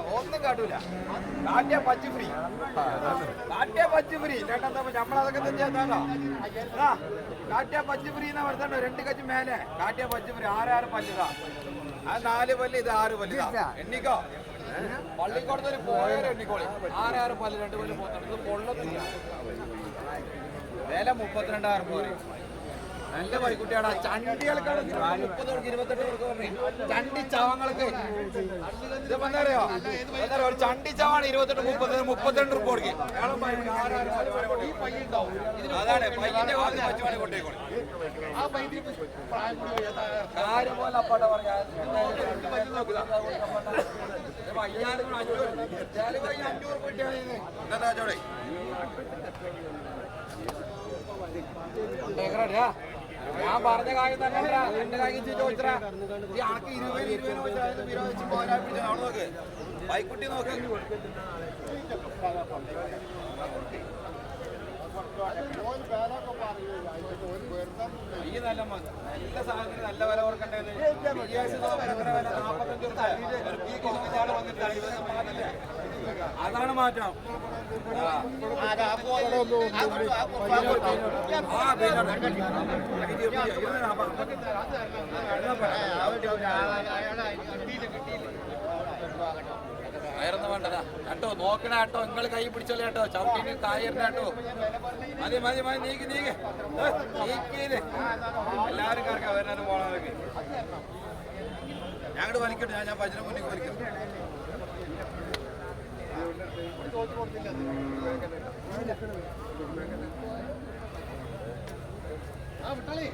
ഒന്നും കാട്ടൂല. കാട്ടിയ പച്ച ഫ്രീ, കാട്ടിയ പച്ച ഫ്രീ. നമ്മളതൊക്കെ തന്നെയാണോ? കാട്ടിയ പച്ച ഫ്രീ എന്നാ പറഞ്ഞോ. 2 കച്ച് മേലെ കാട്ടിയ പച്ച ഫ്രീ. 6 പല്ലതാ. അത് 4 പല്ല്, ഇത് 6 പല്ല്. എണ്ണിക്കോ, പള്ളിക്കോടത്തൊരു പോയാലും എണ്ണിക്കോളി. 6 പല്ല്, 2 പല്ല് പോത്തുണ്ട്. ഇത് കൊള്ളത്തില്ല. വില 32,000 പറയും. നല്ല പൈക്കുട്ടിയാടാ. ചണ്ടികൾക്കാണ് 30 28 പറഞ്ഞു. ചണ്ടി ചവങ്ങൾക്ക് ഇതിപ്പോ എന്താ അറിയോ? ഒരു ചണ്ടി ചവാണ് 28 30 32 രൂപ കൊടുക്കും. അതാണ് പയ്യന്റെ ഭാഗത്ത് പച്ചുവാണി കൊണ്ടേക്കോളി. കാര്യം പോലെ അപ്പാട്ട പറയാ. 500 കിട്ടിയാണ് എന്താ ചോടെ ഞാൻ പറഞ്ഞ കാര്യം തന്നെ. എന്റെ കാര്യം ചോദിച്ചാ ഈ ആൾക്ക് 20 വിരോധിച്ച് പോരാ. അവിടെ നോക്ക്, പൈക്കുട്ടി നോക്ക്. ഈ നല്ല നല്ല സാധനത്തിന് നല്ല വില കൊടുക്കണ്ടേന്ന്. 45 അതാണ് മാറ്റം. കയറുന്ന വേണ്ടതാ കേട്ടോ. നോക്കണ കേട്ടോ, നിങ്ങൾ കൈ പിടിച്ചോളൂ കേട്ടോ. ചവിട്ടിന് കായറിന കേട്ടോ. മതി മതി മതി, നീക്ക് നീക്ക് നീക്കീന്. എല്ലാവരും കറക്കാം. വരുന്നാലും പോണവർക്ക് ഞങ്ങോട്ട് വലിക്കട്ടെ. ഞാൻ ഭജന മുന്നിൽ വലിക്കും. വിട്ടാളി